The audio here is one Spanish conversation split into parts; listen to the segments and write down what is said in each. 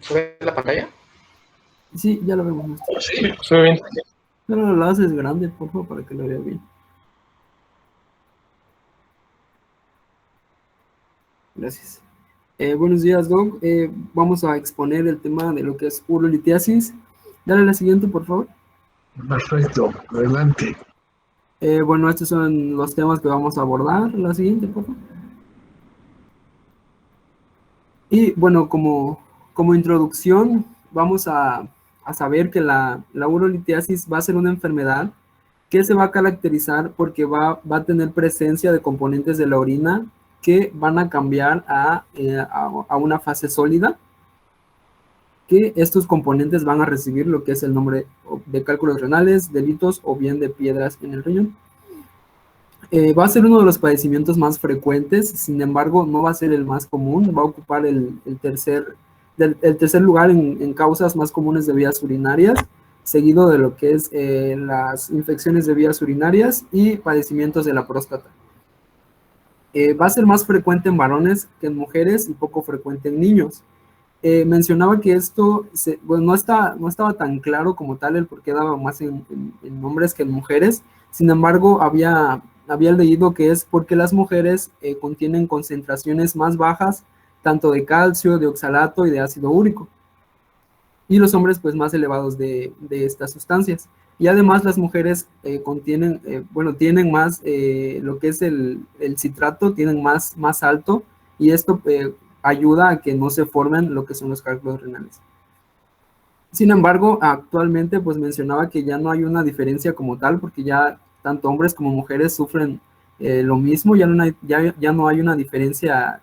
¿Se ve la pantalla? Sí, ya lo vemos. Sí, se ve bien. Pero lo haces grande, por favor, para que lo vea bien. Gracias. Buenos días, Doc. Vamos a exponer el tema de lo que es urolitiasis. Dale la siguiente, por favor. Perfecto, adelante. Bueno, estos son los temas que vamos a abordar. La siguiente, por favor. Y bueno, como introducción, vamos a saber que la urolitiasis va a ser una enfermedad que se va a caracterizar porque va a tener presencia de componentes de la orina que van a cambiar a una fase sólida, que estos componentes van a recibir lo que es el nombre de cálculos renales, delitos o bien de piedras en el riñón. Va a ser uno de los padecimientos más frecuentes, sin embargo, no va a ser el más común, va a ocupar el tercer lugar en causas más comunes de vías urinarias, seguido de lo que es las infecciones de vías urinarias y padecimientos de la próstata. Va a ser más frecuente en varones que en mujeres y poco frecuente en niños. Mencionaba que esto bueno, no estaba tan claro como tal el por qué daba más en hombres que en mujeres. Sin embargo, había leído que es porque las mujeres contienen concentraciones más bajas tanto de calcio, de oxalato y de ácido úrico, y los hombres pues más elevados de estas sustancias. Y además las mujeres tienen más lo que es el citrato, tienen más alto, y esto ayuda a que no se formen lo que son los cálculos renales. Sin embargo, actualmente pues mencionaba que ya no hay una diferencia como tal, porque ya tanto hombres como mujeres sufren lo mismo, ya no hay una diferencia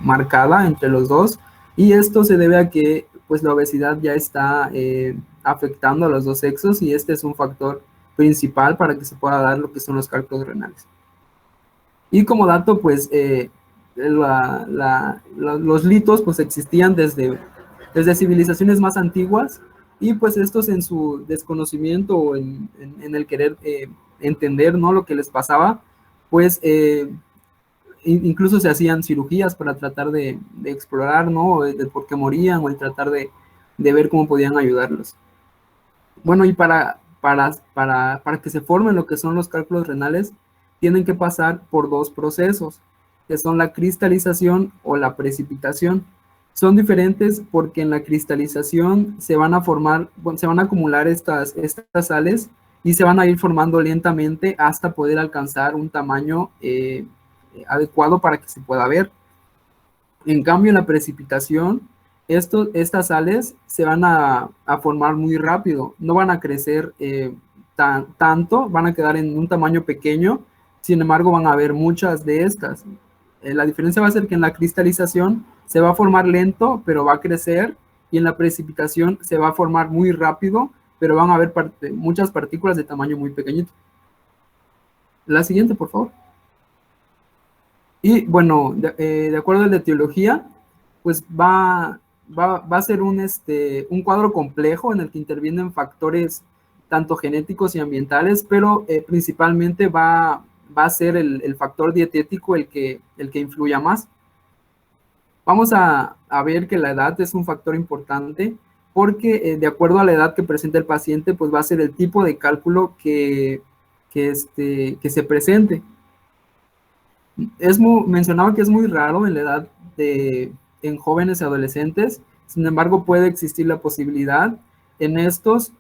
marcada entre los dos, y esto se debe a que pues la obesidad ya está afectando a los dos sexos, y este es un factor principal para que se pueda dar lo que son los cálculos renales. Y como dato, pues los litos pues existían desde civilizaciones más antiguas, y pues estos en su desconocimiento o en el querer entender, ¿no?, lo que les pasaba, pues incluso se hacían cirugías para tratar de explorar, ¿no?, de por qué morían, o el tratar de ver cómo podían ayudarlos. Bueno, y para que se formen lo que son los cálculos renales, tienen que pasar por dos procesos, que son la cristalización o la precipitación. Son diferentes porque en la cristalización se van a formar, bueno, se van a acumular estas sales, y se van a ir formando lentamente hasta poder alcanzar un tamaño adecuado para que se pueda ver. En cambio, en la precipitación, estas sales se van a formar muy rápido, no van a crecer tanto, van a quedar en un tamaño pequeño. Sin embargo, van a haber muchas de estas. La diferencia va a ser que en la cristalización se va a formar lento, pero va a crecer, y en la precipitación se va a formar muy rápido, pero van a haber muchas partículas de tamaño muy pequeñito. La siguiente, por favor. Y bueno, de acuerdo a la etiología, pues va a ser un cuadro complejo en el que intervienen factores tanto genéticos y ambientales, pero principalmente va a ser el factor dietético el que influya más. Vamos a ver que la edad es un factor importante, porque de acuerdo a la edad que presenta el paciente, pues va a ser el tipo de cálculo que se presente. Mencionaba que es muy raro en la edad en jóvenes y adolescentes. Sin embargo, puede existir la posibilidad. En estos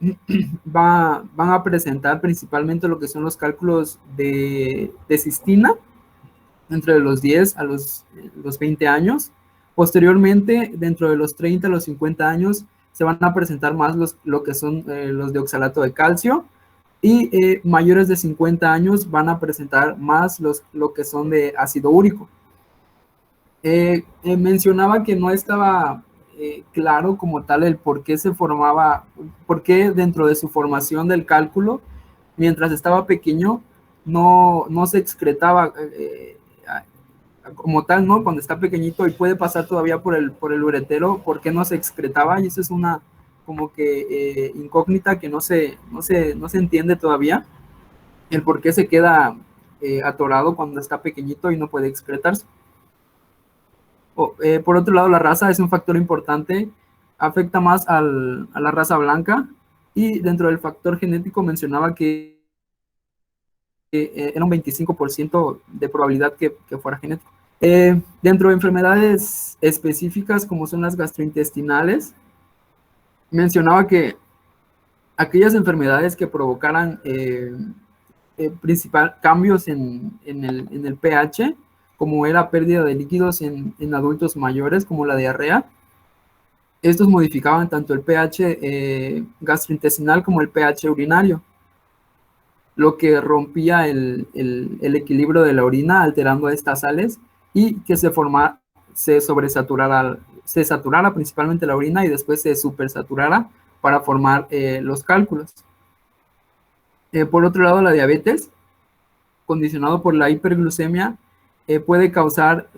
van a presentar principalmente lo que son los cálculos de cistina entre los 10 a los 20 años. Posteriormente, dentro de los 30 a los 50 años, se van a presentar más lo que son los de oxalato de calcio, y mayores de 50 años van a presentar más lo que son de ácido úrico. Mencionaba que no estaba claro como tal el por qué se formaba, por qué dentro de su formación del cálculo, mientras estaba pequeño, no se excretaba como tal, ¿no? Cuando está pequeñito y puede pasar todavía por el uretero, ¿por qué no se excretaba? Y eso es una como que incógnita que no se entiende todavía, el por qué se queda atorado cuando está pequeñito y no puede excretarse. Por otro lado, la raza es un factor importante, afecta más a la raza blanca, y dentro del factor genético mencionaba que era un 25% de probabilidad que fuera genético. Dentro de enfermedades específicas como son las gastrointestinales, mencionaba que aquellas enfermedades que provocaran cambios en el pH, como era pérdida de líquidos en adultos mayores, como la diarrea, estos modificaban tanto el pH gastrointestinal como el pH urinario, lo que rompía el equilibrio de la orina, alterando estas sales y que se saturara principalmente la orina y después se supersaturara para formar los cálculos. Por otro lado, la diabetes, condicionado por la hiperglucemia, puede causar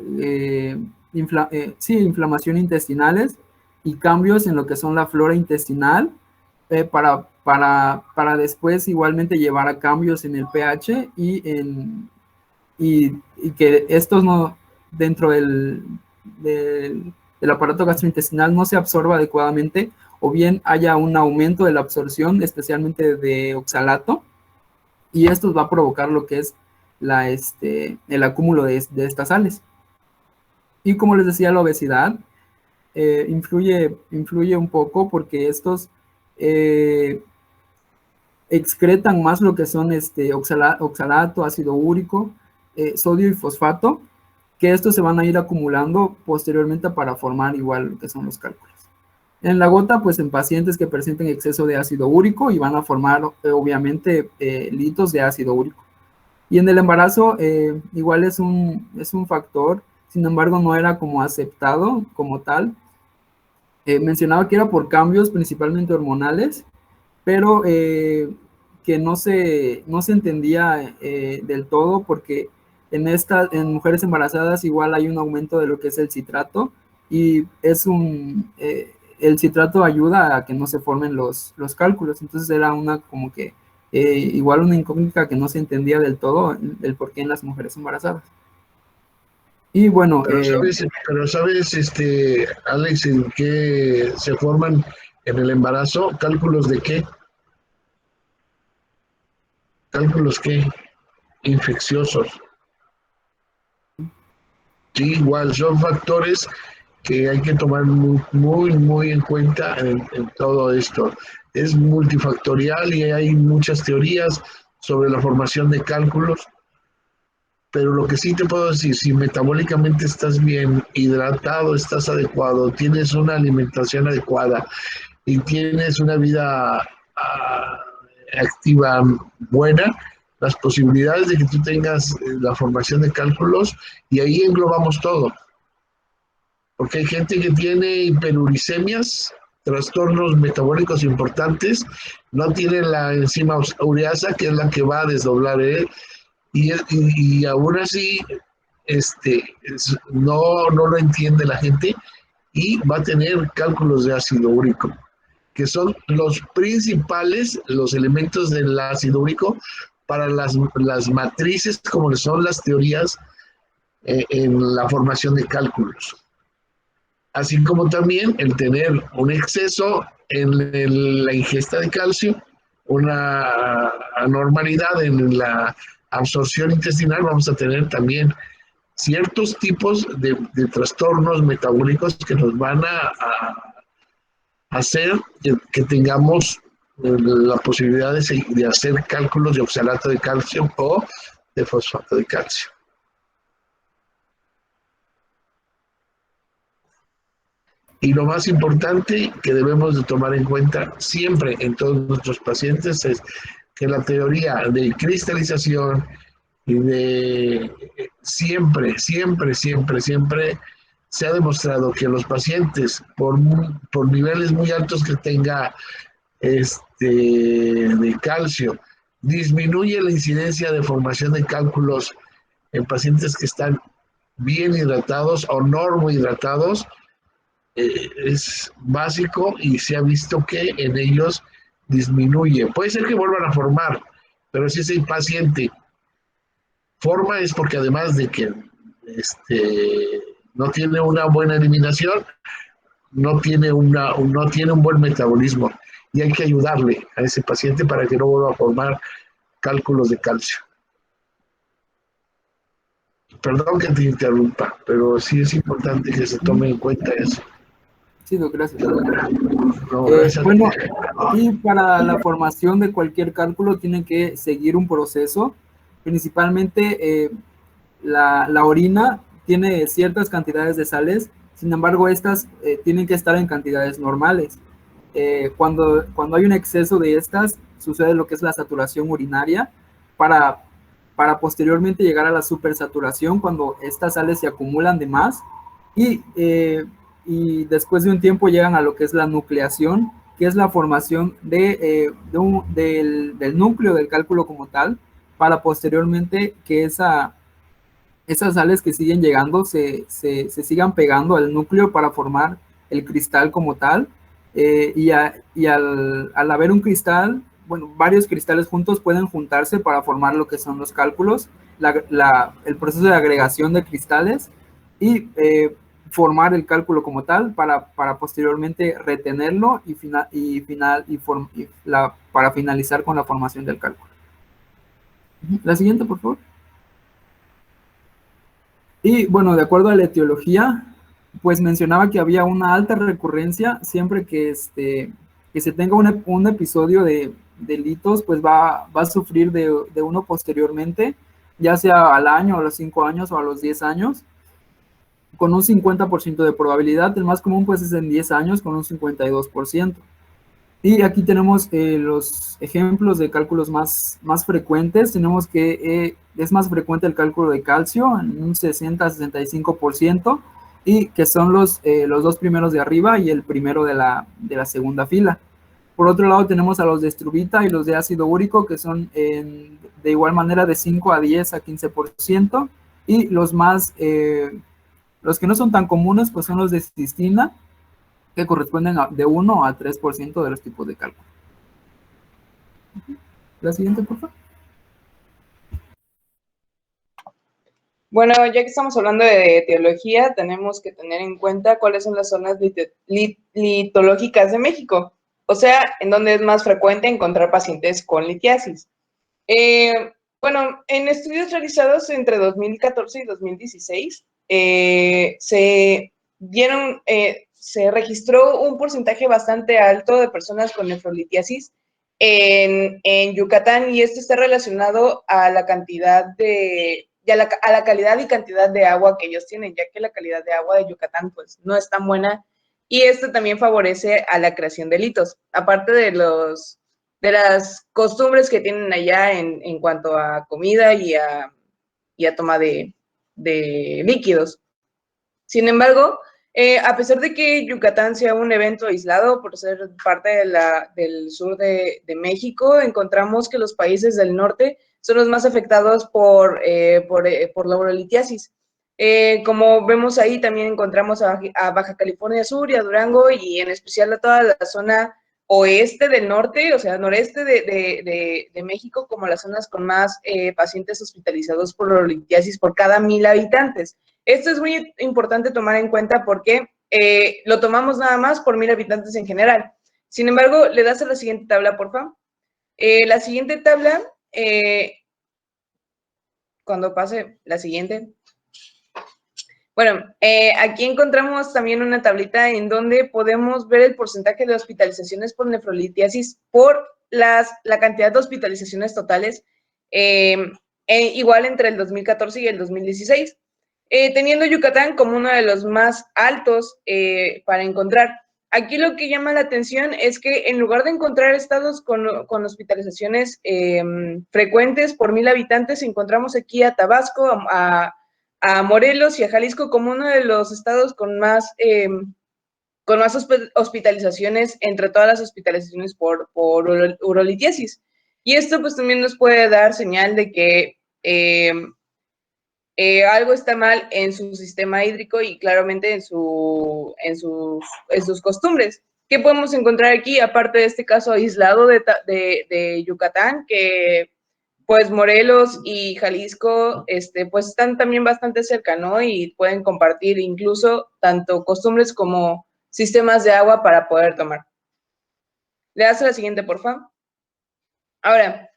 inflamación intestinales y cambios en lo que son la flora intestinal, para después igualmente llevar a cambios en el pH y que estos no, dentro del aparato gastrointestinal, no se absorba adecuadamente, o bien haya un aumento de la absorción, especialmente de oxalato, y esto va a provocar lo que es el acúmulo de estas sales. Y como les decía, la obesidad influye un poco, porque estos excretan más lo que son oxalato, ácido úrico, sodio y fosfato, que estos se van a ir acumulando posteriormente para formar igual lo que son los cálculos. En la gota, pues en pacientes que presenten exceso de ácido úrico, y van a formar obviamente litos de ácido úrico. Y en el embarazo igual es un factor, sin embargo no era como aceptado como tal. Mencionaba que era por cambios principalmente hormonales, pero que no se entendía del todo, porque en mujeres embarazadas igual hay un aumento de lo que es el citrato, y el citrato ayuda a que no se formen los cálculos. Entonces era como que igual una incógnita que no se entendía del todo el por qué en las mujeres embarazadas. Y bueno, pero sabes, Alex, en qué se forman en el embarazo, cálculos de qué, cálculos qué, infecciosos. Sí, igual son factores que hay que tomar muy en cuenta en todo esto. Es multifactorial y hay muchas teorías sobre la formación de cálculos, pero lo que sí te puedo decir, si metabólicamente estás bien, hidratado, estás adecuado, tienes una alimentación adecuada y tienes una vida activa buena, las posibilidades de que tú tengas la formación de cálculos, y ahí englobamos todo. Porque hay gente que tiene hiperuricemias, trastornos metabólicos importantes, no tiene la enzima ureasa, que es la que va a desdoblar y aún así no lo entiende la gente, y va a tener cálculos de ácido úrico, que son los principales, los elementos del ácido úrico para las matrices, como son las teorías en la formación de cálculos. Así como también el tener un exceso en la ingesta de calcio, una anormalidad en la absorción intestinal. Vamos a tener también ciertos tipos de trastornos metabólicos que nos van a hacer que tengamos la posibilidad de hacer cálculos de oxalato de calcio o de fosfato de calcio. Y lo más importante que debemos de tomar en cuenta siempre en todos nuestros pacientes es que la teoría de cristalización y siempre se ha demostrado que los pacientes, por niveles muy altos que tenga de calcio, disminuye la incidencia de formación de cálculos en pacientes que están bien hidratados o normohidratados. Es básico y se ha visto que en ellos disminuye. Puede ser que vuelvan a formar, pero si ese paciente forma es porque, además de que no tiene una buena eliminación, no tiene un buen metabolismo y hay que ayudarle a ese paciente para que no vuelva a formar cálculos de calcio. Perdón que te interrumpa, pero sí es importante que se tome en cuenta eso. Sí, Doc, gracias. No, gracias. Bueno, y para la formación de cualquier cálculo tiene que seguir un proceso. Principalmente la orina tiene ciertas cantidades de sales, sin embargo, estas tienen que estar en cantidades normales. Cuando hay un exceso de estas, sucede lo que es la saturación urinaria para posteriormente llegar a la supersaturación cuando estas sales se acumulan de más y después de un tiempo llegan a lo que es la nucleación, que es la formación del núcleo del cálculo como tal, para posteriormente que esas sales que siguen llegando se sigan pegando al núcleo para formar el cristal como tal. Al haber un cristal, bueno, varios cristales juntos pueden juntarse para formar lo que son los cálculos, el proceso de agregación de cristales y formar el cálculo como tal para posteriormente retenerlo para finalizar con la formación del cálculo. La siguiente, por favor. Y bueno, de acuerdo a la etiología, pues mencionaba que había una alta recurrencia siempre que se tenga un episodio de litos, pues va a sufrir de uno posteriormente, ya sea al año, a los 5 años o a los 10 años, con un 50% de probabilidad. El más común pues es en 10 años con un 52%. Y aquí tenemos los ejemplos de cálculos más frecuentes. Tenemos que es más frecuente el cálculo de calcio en un 60-65% y que son los dos primeros de arriba y el primero de la segunda fila. Por otro lado tenemos a los de estrubita y los de ácido úrico que son de igual manera de 5 a 10 a 15%, y los que no son tan comunes pues son los de cistina, que corresponden de 1 a 3% de los tipos de cálculo. La siguiente, por favor. Bueno, ya que estamos hablando de etiología, tenemos que tener en cuenta cuáles son las zonas litológicas de México, o sea, en donde es más frecuente encontrar pacientes con litiasis. Bueno, en estudios realizados entre 2014 y 2016, se registró un porcentaje bastante alto de personas con nefrolitiasis en Yucatán, y esto está relacionado a la cantidad a la calidad y cantidad de agua que ellos tienen, ya que la calidad de agua de Yucatán pues no es tan buena, y esto también favorece a la creación de litos, aparte de las costumbres que tienen allá en cuanto a comida y a toma de líquidos. Sin embargo, a pesar de que Yucatán sea un evento aislado por ser parte del sur de México, encontramos que los países del norte son los más afectados por la urolitiasis. Como vemos ahí, también encontramos a Baja California Sur y a Durango, y en especial a toda la zona oeste del norte, o sea, noreste de México, como las zonas con más pacientes hospitalizados por urolitiasis por cada 1,000 habitantes. Esto es muy importante tomar en cuenta porque lo tomamos nada más por 1,000 habitantes en general. Sin embargo, le das a la siguiente tabla, por favor. La siguiente tabla, cuando pase la siguiente. Bueno, aquí encontramos también una tablita en donde podemos ver el porcentaje de hospitalizaciones por nefrolitiasis por la cantidad de hospitalizaciones totales, igual entre el 2014 y el 2016. Teniendo Yucatán como uno de los más altos para encontrar. Aquí lo que llama la atención es que en lugar de encontrar estados con hospitalizaciones frecuentes por 1,000 habitantes, encontramos aquí a Tabasco, a Morelos y a Jalisco como uno de los estados con más hospitalizaciones entre todas las hospitalizaciones por urolitiasis. Y esto pues también nos puede dar señal de que algo está mal en su sistema hídrico y claramente en sus costumbres. ¿Qué podemos encontrar aquí, aparte de este caso aislado de Yucatán, que pues Morelos y Jalisco, pues están también bastante cerca, ¿no? Y pueden compartir incluso tanto costumbres como sistemas de agua para poder tomar. Le das a la siguiente, por favor. Ahora,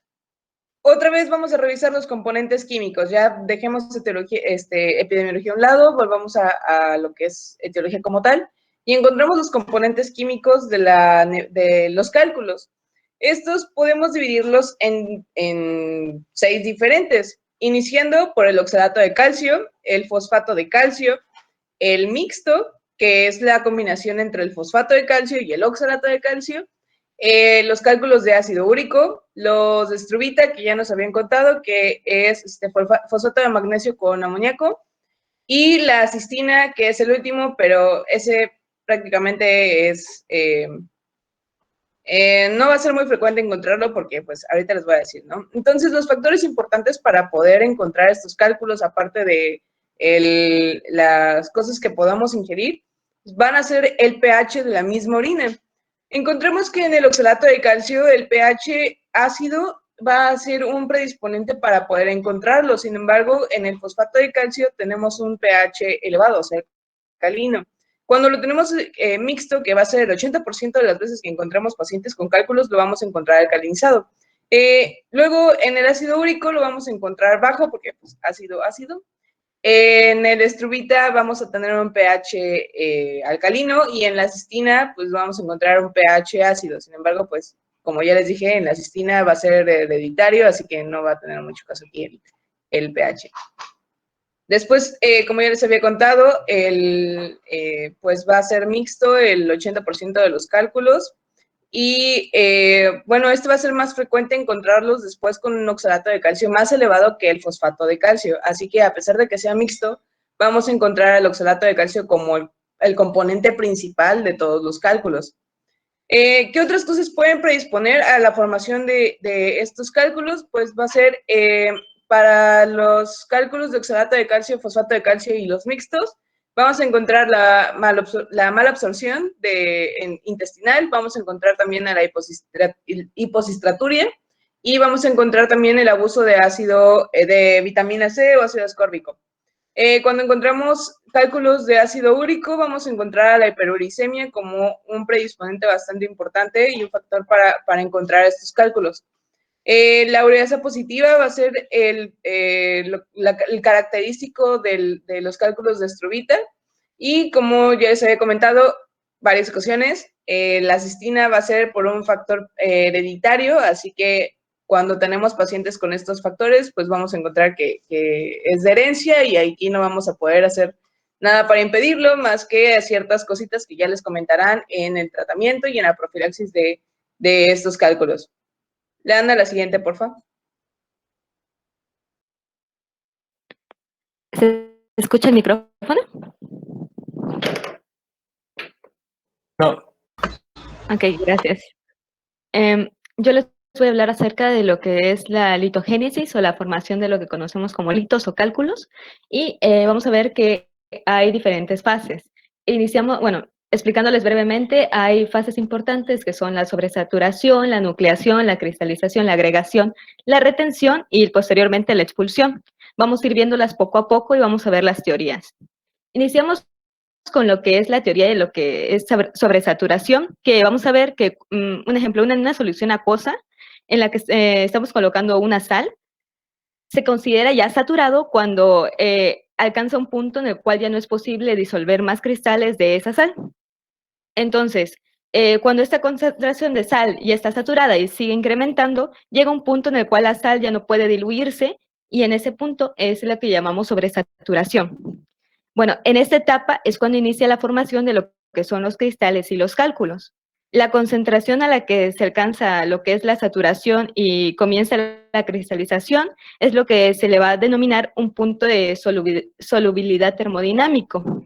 otra vez vamos a revisar los componentes químicos. Ya dejemos epidemiología a un lado, volvamos a lo que es etiología como tal, y encontramos los componentes químicos de los cálculos. Estos podemos dividirlos en 6 diferentes, iniciando por el oxalato de calcio, el fosfato de calcio, el mixto, que es la combinación entre el fosfato de calcio y el oxalato de calcio, los cálculos de ácido úrico, los de struvita, que ya nos habían contado, que es fosfato de magnesio con amoníaco, y la cistina, que es el último, pero ese prácticamente es, no va a ser muy frecuente encontrarlo porque pues ahorita les voy a decir, ¿no? Entonces, los factores importantes para poder encontrar estos cálculos, aparte de las cosas que podamos ingerir, van a ser el pH de la misma orina. Encontremos que en el oxalato de calcio el pH ácido va a ser un predisponente para poder encontrarlo. Sin embargo, en el fosfato de calcio tenemos un pH elevado, o sea, alcalino. Cuando lo tenemos mixto, que va a ser el 80% de las veces que encontramos pacientes con cálculos, lo vamos a encontrar alcalinizado. Luego, en el ácido úrico lo vamos a encontrar bajo, porque pues, ácido. En el estruvita vamos a tener un pH alcalino y en la cistina pues vamos a encontrar un pH ácido. Sin embargo, pues como ya les dije, en la cistina va a ser hereditario, así que no va a tener mucho caso aquí el pH. Después, como ya les había contado, pues va a ser mixto el 80% de los cálculos. Y bueno, va a ser más frecuente encontrarlos después con un oxalato de calcio más elevado que el fosfato de calcio. Así que a pesar de que sea mixto, vamos a encontrar el oxalato de calcio como el componente principal de todos los cálculos. ¿Qué otras cosas pueden predisponer a la formación de estos cálculos? Pues va a ser para los cálculos de oxalato de calcio, fosfato de calcio y los mixtos, vamos a encontrar la mala absorción intestinal, vamos a encontrar también a la hipocistraturia y vamos a encontrar también el abuso de ácido de vitamina C o ácido ascórbico. Cuando encontramos cálculos de ácido úrico, vamos a encontrar a la hiperuricemia como un predisponente bastante importante y un factor para encontrar estos cálculos. La ureasa positiva va a ser el característico de los cálculos de struvita y como ya les había comentado varias ocasiones, la cistina va a ser por un factor hereditario, así que cuando tenemos pacientes con estos factores, pues vamos a encontrar que es de herencia y aquí no vamos a poder hacer nada para impedirlo, más que ciertas cositas que ya les comentarán en el tratamiento y en la profilaxis de estos cálculos. Le dan a la siguiente, por favor. ¿Se escucha el micrófono? No. Ok, gracias. Yo les voy a hablar acerca de lo que es la litogénesis o la formación de lo que conocemos como litos o cálculos y vamos a ver que hay diferentes fases. Iniciamos, bueno, explicándoles brevemente, hay fases importantes que son la sobresaturación, la nucleación, la cristalización, la agregación, la retención y posteriormente la expulsión. Vamos a ir viéndolas poco a poco y vamos a ver las teorías. Iniciamos con lo que es la teoría de lo que es sobresaturación, que vamos a ver que, un ejemplo, una solución acuosa en la que estamos colocando una sal, se considera ya saturado cuando alcanza un punto en el cual ya no es posible disolver más cristales de esa sal. Entonces, cuando esta concentración de sal ya está saturada y sigue incrementando, llega un punto en el cual la sal ya no puede diluirse y en ese punto es lo que llamamos sobresaturación. Bueno, en esta etapa es cuando inicia la formación de lo que son los cristales y los cálculos. La concentración a la que se alcanza lo que es la saturación y comienza la cristalización es lo que se le va a denominar un punto de solubilidad termodinámico.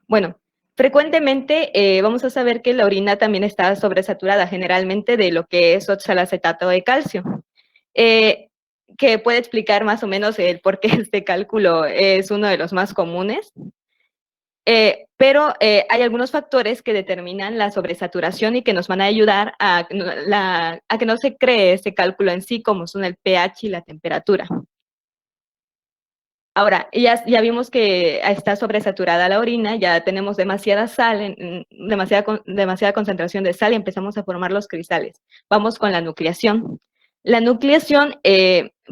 Bueno, frecuentemente vamos a saber que la orina también está sobresaturada generalmente de lo que es oxalacetato de calcio. Que puede explicar más o menos el por qué este cálculo es uno de los más comunes. pero hay algunos factores que determinan la sobresaturación y que nos van a ayudar a que no se cree ese cálculo en sí, como son el pH y la temperatura. Ahora, ya vimos que está sobresaturada la orina, ya tenemos demasiada sal, demasiada concentración de sal y empezamos a formar los cristales. Vamos con la nucleación. La nucleación,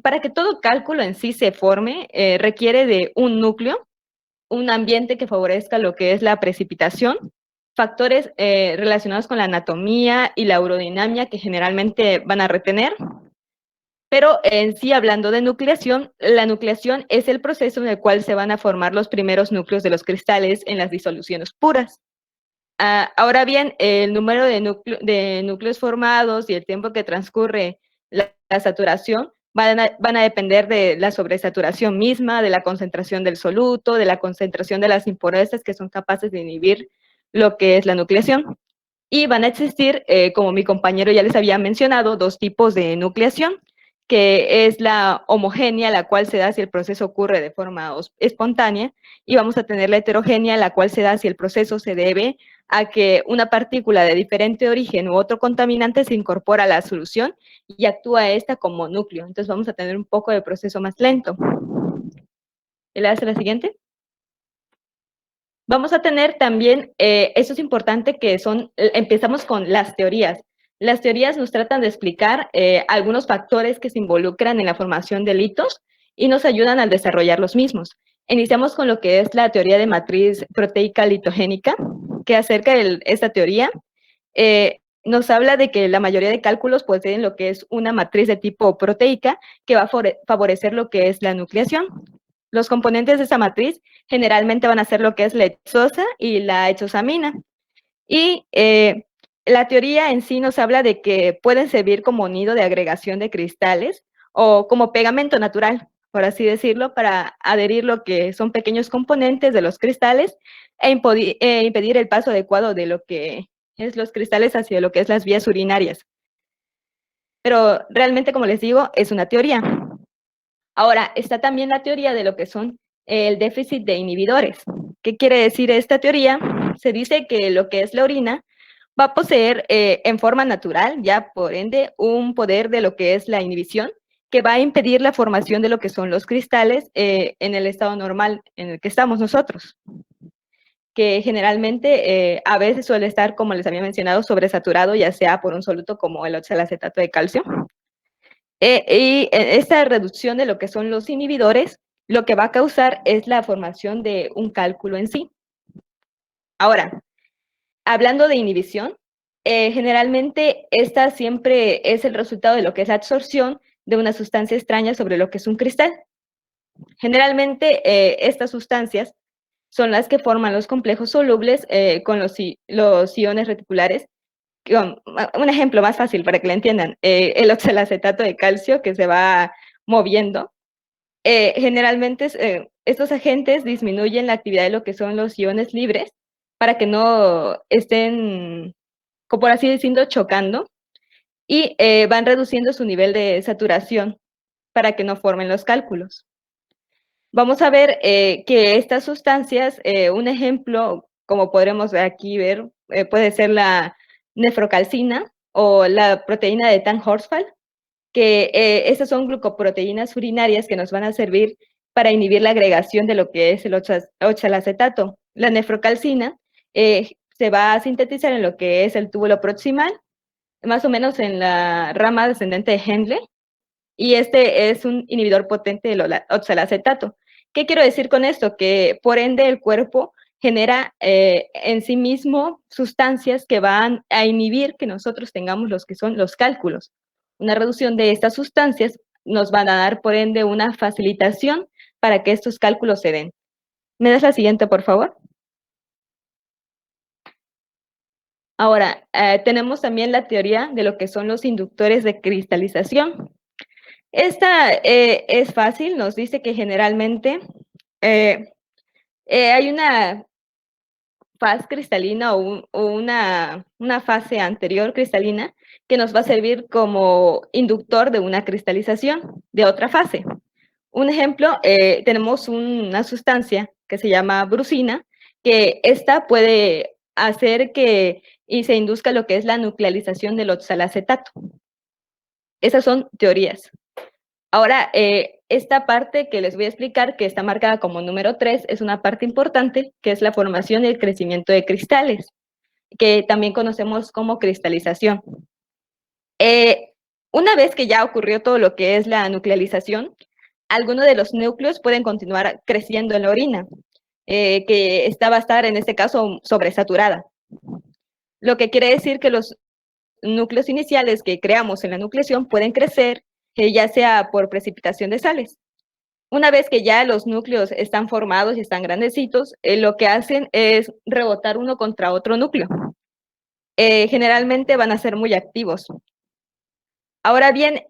para que todo cálculo en sí se forme, requiere de un núcleo, un ambiente que favorezca lo que es la precipitación, factores relacionados con la anatomía y la urodinamia que generalmente van a retener. Pero en sí, hablando de nucleación, la nucleación es el proceso en el cual se van a formar los primeros núcleos de los cristales en las disoluciones puras. Ahora bien, el número de núcleos formados y el tiempo que transcurre la saturación van a depender de la sobresaturación misma, de la concentración del soluto, de la concentración de las impurezas que son capaces de inhibir lo que es la nucleación. Y van a existir, como mi compañero ya les había mencionado, dos tipos de nucleación, que es la homogénea, la cual se da si el proceso ocurre de forma espontánea, y vamos a tener la heterogénea, la cual se da si el proceso se debe a que una partícula de diferente origen u otro contaminante se incorpora a la solución y actúa esta como núcleo. Entonces vamos a tener un poco de proceso más lento. ¿Le hace la siguiente? Vamos a tener también, eso es importante, que empezamos con las teorías. Las teorías nos tratan de explicar algunos factores que se involucran en la formación de litos y nos ayudan al desarrollar los mismos. Iniciamos con lo que es la teoría de matriz proteica litogénica, que acerca de esta teoría nos habla de que la mayoría de cálculos poseen lo que es una matriz de tipo proteica que va a favorecer lo que es la nucleación. Los componentes de esa matriz generalmente van a ser lo que es la hexosa y la hexosamina. Y la teoría en sí nos habla de que pueden servir como nido de agregación de cristales o como pegamento natural, por así decirlo, para adherir lo que son pequeños componentes de los cristales e impedir el paso adecuado de lo que es los cristales hacia lo que es las vías urinarias. Pero realmente, como les digo, es una teoría. Ahora, está también la teoría de lo que son el déficit de inhibidores. ¿Qué quiere decir esta teoría? Se dice que lo que es la orina va a poseer en forma natural, ya por ende, un poder de lo que es la inhibición, que va a impedir la formación de lo que son los cristales en el estado normal en el que estamos nosotros, que generalmente a veces suele estar, como les había mencionado, sobresaturado, ya sea por un soluto como el oxalacetato de calcio. Y esta reducción de lo que son los inhibidores, lo que va a causar es la formación de un cálculo en sí. Ahora, hablando de inhibición, generalmente esta siempre es el resultado de lo que es la absorción de una sustancia extraña sobre lo que es un cristal. Generalmente estas sustancias son las que forman los complejos solubles con los iones reticulares. Un ejemplo más fácil para que lo entiendan, el oxalacetato de calcio que se va moviendo. Generalmente estos agentes disminuyen la actividad de lo que son los iones libres para que no estén, como por así decirlo, chocando, y van reduciendo su nivel de saturación para que no formen los cálculos. Vamos a ver que estas sustancias, un ejemplo, como podremos aquí ver, puede ser la nefrocalcina o la proteína de Tan-Horsfall, que estas son glucoproteínas urinarias que nos van a servir para inhibir la agregación de lo que es el oxalacetato. La nefrocalcina se va a sintetizar en lo que es el túbulo proximal, más o menos en la rama descendente de Henle, y este es un inhibidor potente del oxalacetato. ¿Qué quiero decir con esto? Que por ende el cuerpo genera en sí mismo sustancias que van a inhibir que nosotros tengamos los que son los cálculos. Una reducción de estas sustancias nos van a dar por ende una facilitación para que estos cálculos se den. ¿Me das la siguiente, por favor? Ahora, tenemos también la teoría de lo que son los inductores de cristalización. Esta es fácil, nos dice que generalmente hay una faz cristalina o una fase anterior cristalina que nos va a servir como inductor de una cristalización de otra fase. Un ejemplo, tenemos una sustancia que se llama brucina, que esta puede hacer que y se induzca lo que es la nuclealización del oxalacetato. Esas son teorías. Ahora, esta parte que les voy a explicar, que está marcada como número 3, es una parte importante, que es la formación y el crecimiento de cristales, que también conocemos como cristalización. Una vez que ya ocurrió todo lo que es la nuclealización, algunos de los núcleos pueden continuar creciendo en la orina, que esta va a estar, en este caso, sobresaturada. Lo que quiere decir que los núcleos iniciales que creamos en la nucleación pueden crecer, ya sea por precipitación de sales. Una vez que ya los núcleos están formados y están grandecitos, lo que hacen es rebotar uno contra otro núcleo. Generalmente van a ser muy activos. Ahora bien,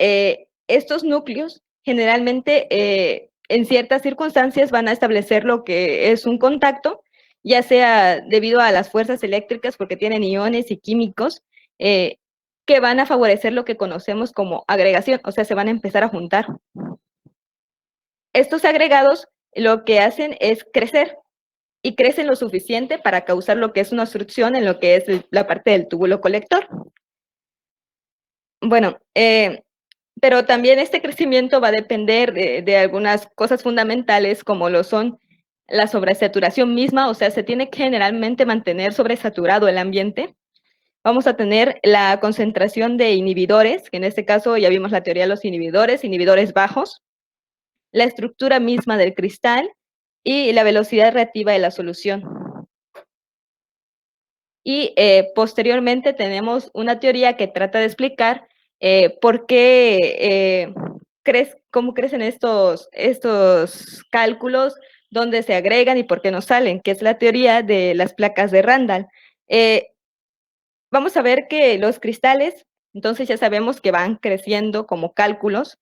estos núcleos generalmente en ciertas circunstancias van a establecer lo que es un contacto, ya sea debido a las fuerzas eléctricas, porque tienen iones y químicos, que van a favorecer lo que conocemos como agregación, o sea, se van a empezar a juntar. Estos agregados lo que hacen es crecer, y crecen lo suficiente para causar lo que es una obstrucción en lo que es la parte del túbulo colector. Bueno, pero también este crecimiento va a depender de algunas cosas fundamentales, como lo son la sobresaturación misma, o sea, se tiene que generalmente mantener sobresaturado el ambiente. Vamos a tener la concentración de inhibidores, que en este caso ya vimos la teoría de los inhibidores bajos, la estructura misma del cristal y la velocidad reactiva de la solución. Y posteriormente tenemos una teoría que trata de explicar por qué cómo crecen estos cálculos, dónde se agregan y por qué no salen, que es la teoría de las placas de Randall. Vamos a ver que los cristales, entonces ya sabemos que van creciendo como cálculos,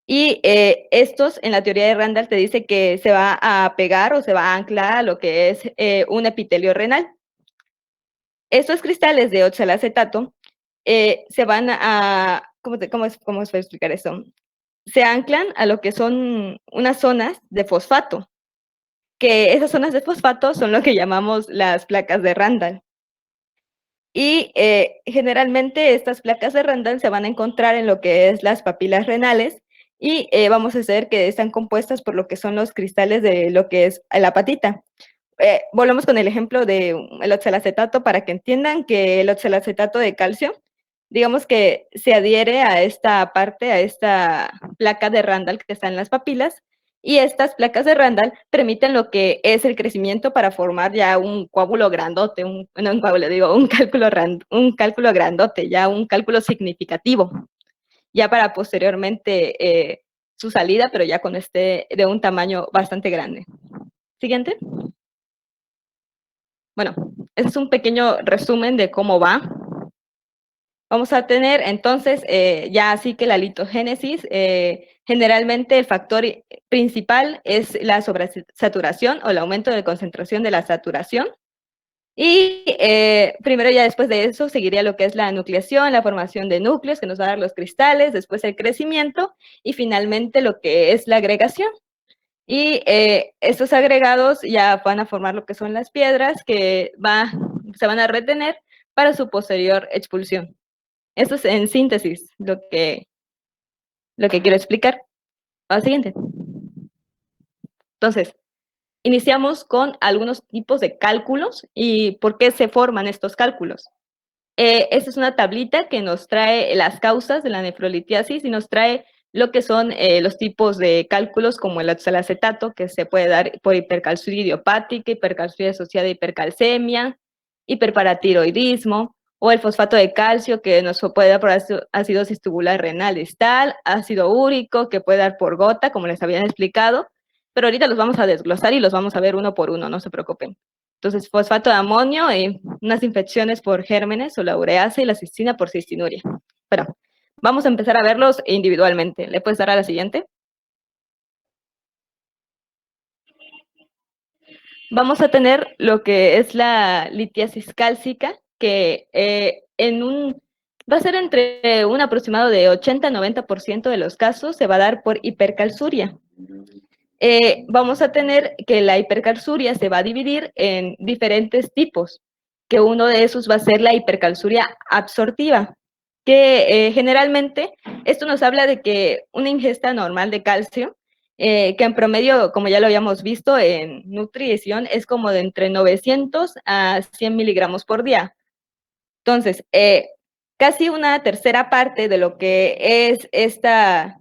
y estos en la teoría de Randall te dice que se va a pegar o se va a anclar a lo que es un epitelio renal. Estos cristales de oxalacetato se van a, ¿cómo se puede explicar eso? Se anclan a lo que son unas zonas de fosfato, que esas zonas de fosfato son lo que llamamos las placas de Randall. Y generalmente estas placas de Randall se van a encontrar en lo que es las papilas renales, y vamos a ver que están compuestas por lo que son los cristales de lo que es la patita. Volvemos con el ejemplo del oxalacetato para que entiendan que el oxalacetato de calcio, digamos que se adhiere a esta parte, a esta placa de Randall que está en las papilas, y estas placas de Randall permiten lo que es el crecimiento para formar ya un coágulo grandote, un cálculo grandote, ya un cálculo significativo, ya para posteriormente su salida, pero ya con de un tamaño bastante grande. Siguiente. Bueno, ese es un pequeño resumen de cómo va. Vamos a tener entonces ya así que la litogénesis, generalmente el factor principal es la sobresaturación o el aumento de concentración de la saturación. Y primero, ya después de eso, seguiría lo que es la nucleación, la formación de núcleos que nos va a dar los cristales, después el crecimiento y finalmente lo que es la agregación. Y estos agregados ya van a formar lo que son las piedras que se van a retener para su posterior expulsión. Esto es en síntesis lo que quiero explicar. Al siguiente. Entonces, iniciamos con algunos tipos de cálculos y por qué se forman estos cálculos. Esta es una tablita que nos trae las causas de la nefrolitiasis y nos trae lo que son los tipos de cálculos como el oxalacetato, que se puede dar por hipercalciuria idiopática, hipercalciuria asociada a hipercalcemia, hiperparatiroidismo, o el fosfato de calcio, que nos puede dar por acidosis tubular renal distal, ácido úrico, que puede dar por gota, como les habían explicado, pero ahorita los vamos a desglosar y los vamos a ver uno por uno, no se preocupen. Entonces, fosfato de amonio, unas infecciones por gérmenes, o la ureasa, y la cistina por cistinuria. Bueno, vamos a empezar a verlos individualmente. ¿Le puedes dar a la siguiente? Vamos a tener lo que es la litiasis cálcica, que va a ser entre un aproximado de 80-90% de los casos se va a dar por hipercalciuria. vamos a tener que la hipercalciuria se va a dividir en diferentes tipos, que uno de esos va a ser la hipercalciuria absortiva, que generalmente esto nos habla de que una ingesta normal de calcio, que en promedio, como ya lo habíamos visto en nutrición, es como de entre 900 a 100 miligramos por día. Entonces, casi una tercera parte de lo que es esta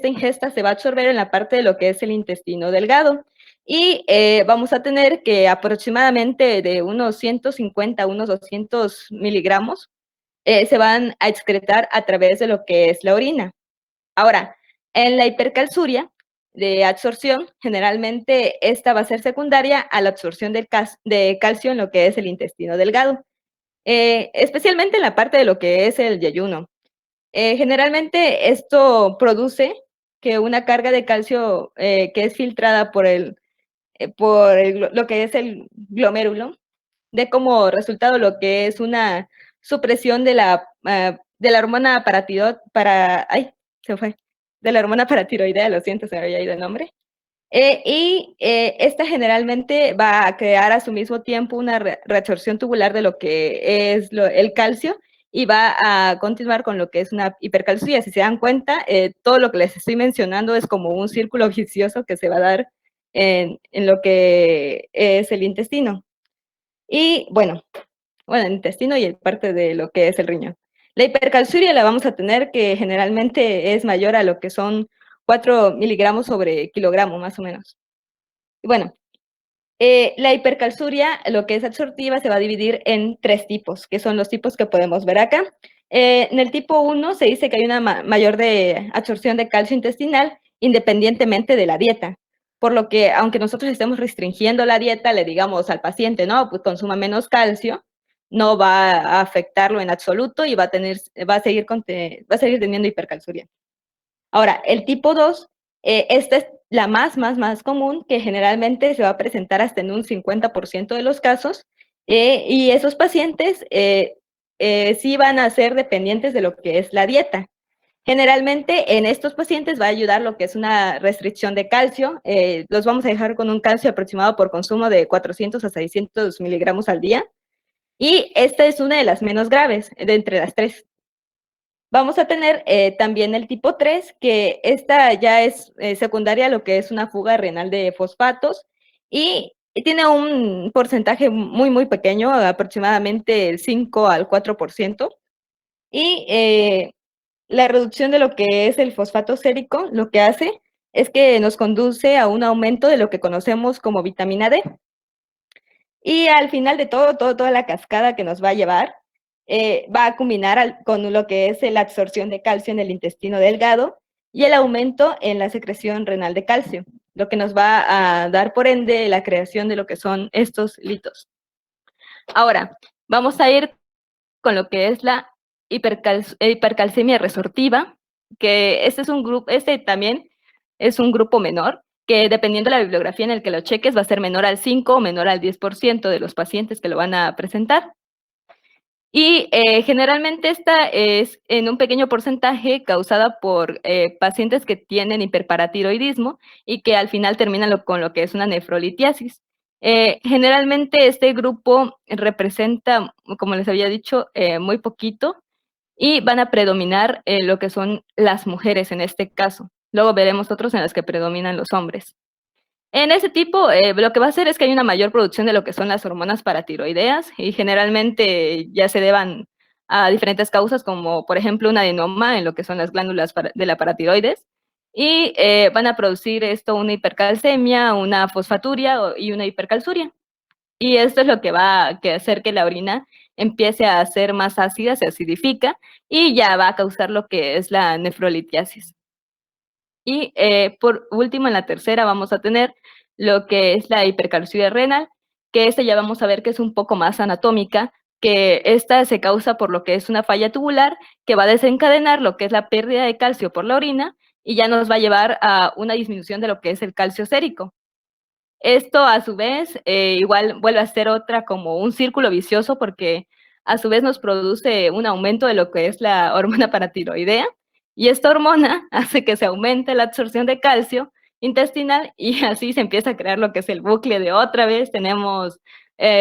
ingesta se va a absorber en la parte de lo que es el intestino delgado. Y vamos a tener que aproximadamente de unos 150 a unos 200 miligramos se van a excretar a través de lo que es la orina. Ahora, en la hipercalciuria de absorción, generalmente esta va a ser secundaria a la absorción de calcio en lo que es el intestino delgado. Especialmente en la parte de lo que es el yeyuno. Generalmente esto produce que una carga de calcio que es filtrada por lo que es el glomérulo, dé como resultado lo que es una supresión de la hormona de la hormona paratiroidea, lo siento, se me había ido el nombre. Esta generalmente va a crear a su mismo tiempo una reabsorción tubular de lo que es el calcio y va a continuar con lo que es una hipercalciuria. Si se dan cuenta, todo lo que les estoy mencionando es como un círculo vicioso que se va a dar en lo que es el intestino. Y bueno, el intestino y el parte de lo que es el riñón. La hipercalciuria la vamos a tener que generalmente es mayor a lo que son 4 miligramos sobre kilogramo, más o menos. Y bueno, la hipercalciuria, lo que es absortiva, se va a dividir en 3 tipos, que son los tipos que podemos ver acá. En el tipo 1 se dice que hay una mayor absorción de calcio intestinal independientemente de la dieta. Por lo que, aunque nosotros estemos restringiendo la dieta, le digamos al paciente, no, pues consuma menos calcio, no va a afectarlo en absoluto y va a seguir teniendo hipercalciuria. Ahora, el tipo 2, esta es la más común, que generalmente se va a presentar hasta en un 50% de los casos, y esos pacientes sí van a ser dependientes de lo que es la dieta. Generalmente en estos pacientes va a ayudar lo que es una restricción de calcio. Los vamos a dejar con un calcio aproximado por consumo de 400 a 600 miligramos al día. Y esta es una de las menos graves de entre las 3. Vamos a tener también el tipo 3, que esta ya es secundaria a lo que es una fuga renal de fosfatos y tiene un porcentaje muy pequeño, aproximadamente el 5 al 4%. Y la reducción de lo que es el fosfato sérico, lo que hace es que nos conduce a un aumento de lo que conocemos como vitamina D. Y al final de toda la cascada que nos va a llevar, va a culminar con lo que es la absorción de calcio en el intestino delgado y el aumento en la secreción renal de calcio, lo que nos va a dar, por ende, la creación de lo que son estos litos. Ahora, vamos a ir con lo que es la hipercalcemia resortiva, que este también es un grupo menor, que dependiendo de la bibliografía en el que lo cheques va a ser menor al 5 o menor al 10% de los pacientes que lo van a presentar. Y generalmente esta es en un pequeño porcentaje causada por pacientes que tienen hiperparatiroidismo y que al final terminan con lo que es una nefrolitiasis. Generalmente este grupo representa, como les había dicho, muy poquito y van a predominar lo que son las mujeres en este caso. Luego veremos otros en los que predominan los hombres. En ese tipo, lo que va a hacer es que hay una mayor producción de lo que son las hormonas paratiroideas y generalmente ya se deban a diferentes causas, como por ejemplo un adenoma en lo que son las glándulas de la paratiroides, y van a producir esto una hipercalcemia, una fosfaturia y una hipercalciuria. Y esto es lo que va a hacer que la orina empiece a ser más ácida, se acidifica y ya va a causar lo que es la nefrolitiasis. Y por último, en la tercera vamos a tener lo que es la hipercalciuria renal, que esta ya vamos a ver que es un poco más anatómica, que esta se causa por lo que es una falla tubular que va a desencadenar lo que es la pérdida de calcio por la orina y ya nos va a llevar a una disminución de lo que es el calcio sérico. Esto a su vez igual vuelve a ser otra como un círculo vicioso porque a su vez nos produce un aumento de lo que es la hormona paratiroidea y esta hormona hace que se aumente la absorción de calcio intestinal y así se empieza a crear lo que es el bucle de otra vez. Tenemos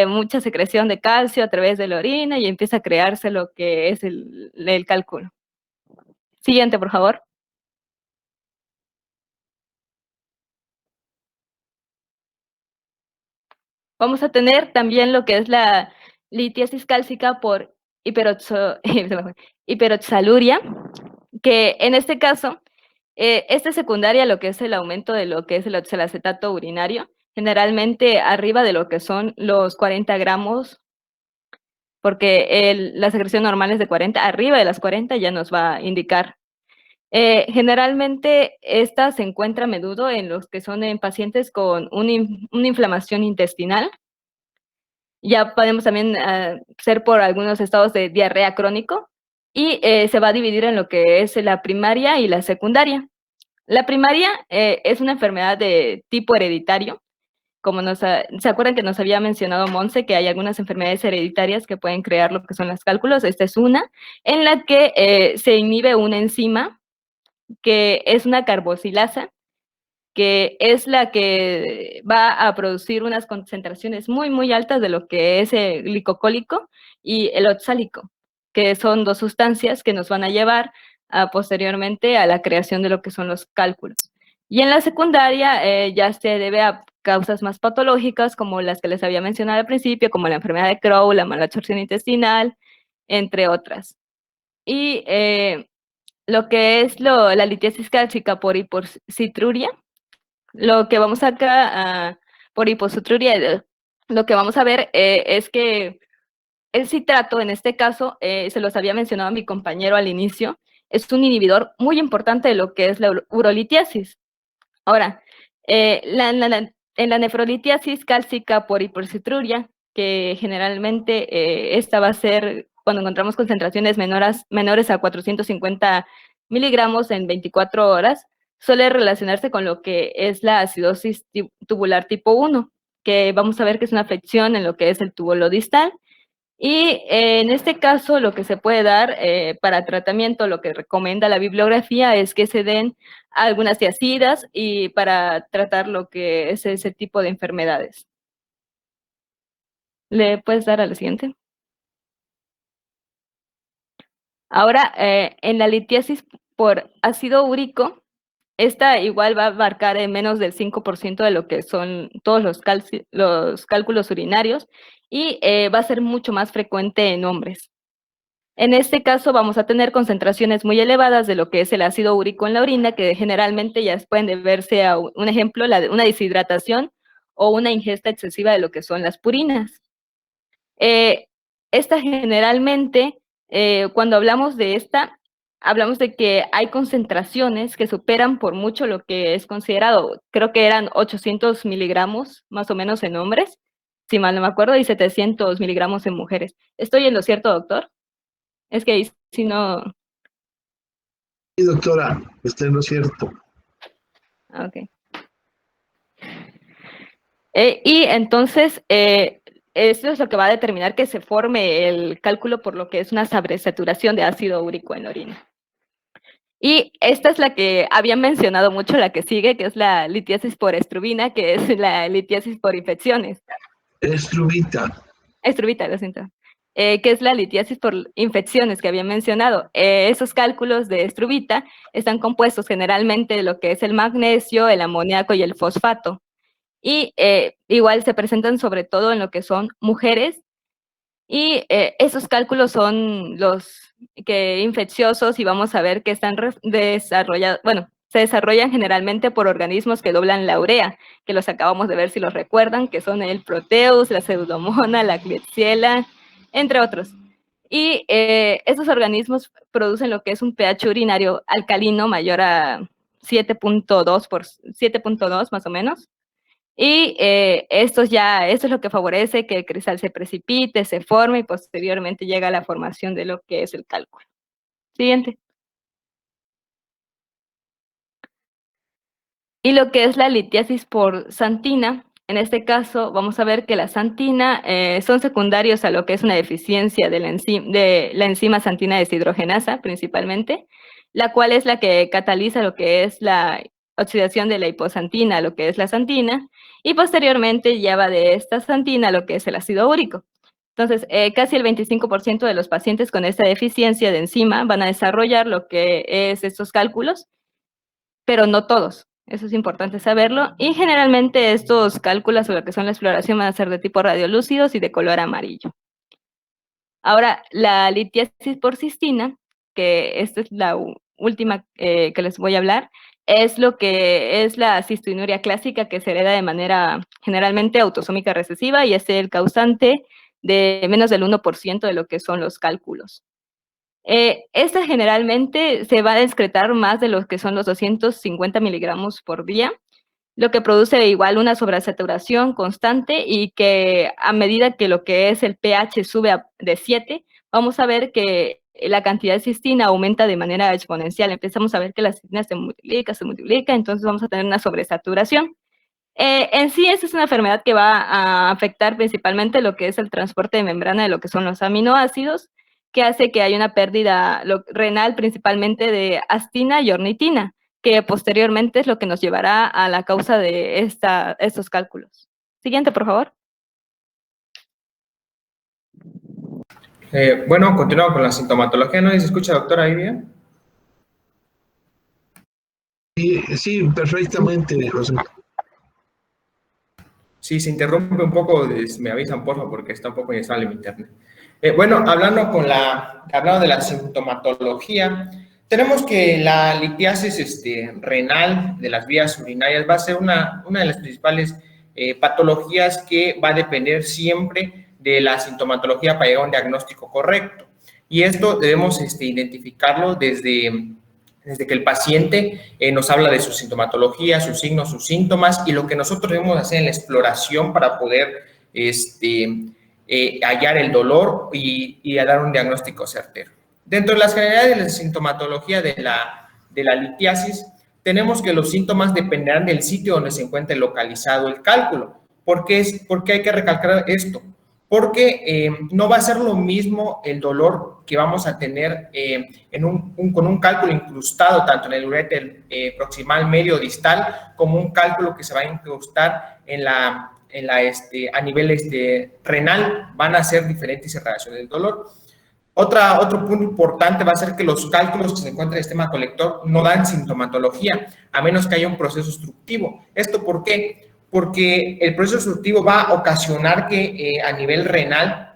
mucha secreción de calcio a través de la orina y empieza a crearse lo que es el cálculo. Siguiente, por favor. Vamos a tener también lo que es la litiasis cálcica por hiperoxaluria, que en este caso, esta es secundaria a lo que es el aumento de lo que es el oxalacetato urinario, generalmente arriba de lo que son los 40 gramos, porque la secreción normal es de 40, arriba de las 40 ya nos va a indicar. Generalmente esta se encuentra a menudo en los que son en pacientes con una inflamación intestinal. Ya podemos también ser por algunos estados de diarrea crónico y se va a dividir en lo que es la primaria y la secundaria. La primaria es una enfermedad de tipo hereditario. Como ¿se acuerdan que nos había mencionado Monse que hay algunas enfermedades hereditarias que pueden crear lo que son los cálculos? Esta es una en la que se inhibe una enzima que es una carboxilasa, que es la que va a producir unas concentraciones muy, muy altas de lo que es el glicocólico y el oxálico, que son dos sustancias que nos van a llevar posteriormente a la creación de lo que son los cálculos. Y en la secundaria ya se debe a causas más patológicas, como las que les había mencionado al principio, como la enfermedad de Crohn, la mala absorción intestinal, entre otras. Y lo que es la litiasis cálcica por hipocitruria, lo que vamos acá por hipocitruria, lo que vamos a ver es que el citrato, en este caso, se los había mencionado a mi compañero al inicio, es un inhibidor muy importante de lo que es la urolitiasis. Ahora, en la nefrolitiasis cálcica por hipocitruria, que generalmente esta va a ser cuando encontramos concentraciones menores a 450 miligramos en 24 horas, suele relacionarse con lo que es la acidosis tubular tipo 1, que vamos a ver que es una afección en lo que es el túbulo distal. Y en este caso, lo que se puede dar para tratamiento, lo que recomienda la bibliografía es que se den algunas tiazidas y para tratar lo que es ese tipo de enfermedades. ¿Le puedes dar a la siguiente? Ahora, en la litiasis por ácido úrico, esta igual va a abarcar en menos del 5% de lo que son todos los cálculos urinarios y va a ser mucho más frecuente en hombres. En este caso vamos a tener concentraciones muy elevadas de lo que es el ácido úrico en la orina, que generalmente ya pueden deberse a un ejemplo, una deshidratación o una ingesta excesiva de lo que son las purinas. Esta generalmente, cuando hablamos de esta, hablamos de que hay concentraciones que superan por mucho lo que es considerado, creo que eran 800 miligramos más o menos en hombres, si mal no me acuerdo, y 700 miligramos en mujeres. ¿Estoy en lo cierto, doctor? Es que ahí si no... Sí, doctora, está en lo cierto. Ok. Y entonces, esto es lo que va a determinar que se forme el cálculo por lo que es una sobresaturación de ácido úrico en la orina. Y esta es la que había mencionado mucho, la que sigue, que es la litiasis por estrubina, que es la litiasis por infecciones. Estrubita. Estrubita, lo siento. Que es la litiasis por infecciones que había mencionado. Esos cálculos de estrubita están compuestos generalmente de lo que es el magnesio, el amoníaco y el fosfato. Y igual se presentan sobre todo en lo que son mujeres. Y esos cálculos son los que infecciosos y vamos a ver que están desarrollados, bueno, se desarrollan generalmente por organismos que doblan la urea, que los acabamos de ver si los recuerdan, que son el Proteus, la Pseudomonas, la Klebsiella, entre otros. Y estos organismos producen lo que es un pH urinario alcalino mayor a 7.2 más o menos. Y esto es lo que favorece que el cristal se precipite, se forme y posteriormente llega a la formación de lo que es el cálculo. Siguiente. Y lo que es la litiasis por xantina, en este caso vamos a ver que la xantina son secundarios a lo que es una deficiencia de la enzima xantina deshidrogenasa principalmente, la cual es la que cataliza lo que es la oxidación de la hiposantina a lo que es la santina, y posteriormente ya va de esta santina a lo que es el ácido úrico. Entonces, casi el 25% de los pacientes con esta deficiencia de enzima van a desarrollar lo que es estos cálculos, pero no todos. Eso es importante saberlo. Y generalmente estos cálculos o lo que son la exploración van a ser de tipo radiolúcidos y de color amarillo. Ahora, la litiasis por cistina, que esta es la última que les voy a hablar, es lo que es la cistoinuria clásica que se hereda de manera generalmente autosómica recesiva y es el causante de menos del 1% de lo que son los cálculos. Esta generalmente se va a excretar más de lo que son los 250 miligramos por día, lo que produce igual una sobresaturación constante y que a medida que lo que es el pH sube de 7, vamos a ver que la cantidad de cistina aumenta de manera exponencial. Empezamos a ver que la cistina se multiplica, entonces vamos a tener una sobresaturación. En sí, esta es una enfermedad que va a afectar principalmente lo que es el transporte de membrana de lo que son los aminoácidos, que hace que haya una pérdida renal principalmente de astina y ornitina, que posteriormente es lo que nos llevará a la causa de estos cálculos. Siguiente, por favor. Bueno, continuamos con la sintomatología. ¿No se escucha, doctora, ahí bien? Sí, perfectamente, José. Si se interrumpe un poco, me avisan, por favor, porque está un poco inestable mi internet. Bueno, hablando de la sintomatología, tenemos que la litiasis renal de las vías urinarias va a ser una de las principales patologías que va a depender siempre de la sintomatología para llegar a un diagnóstico correcto. Y esto debemos identificarlo desde que el paciente nos habla de su sintomatología, sus signos, sus síntomas, y lo que nosotros debemos hacer en la exploración para poder hallar el dolor y dar un diagnóstico certero. Dentro de las generalidades de la sintomatología de la litiasis, tenemos que los síntomas dependerán del sitio donde se encuentre localizado el cálculo. ¿Por qué hay que recalcar esto? Porque no va a ser lo mismo el dolor que vamos a tener con un cálculo incrustado tanto en el uréter proximal, medio, distal, como un cálculo que se va a incrustar a nivel renal. Van a ser diferentes irradiaciones del dolor. Otro punto importante va a ser que los cálculos que se encuentran en el sistema colector no dan sintomatología, a menos que haya un proceso obstructivo. ¿Esto por qué? Porque el proceso obstructivo va a ocasionar que a nivel renal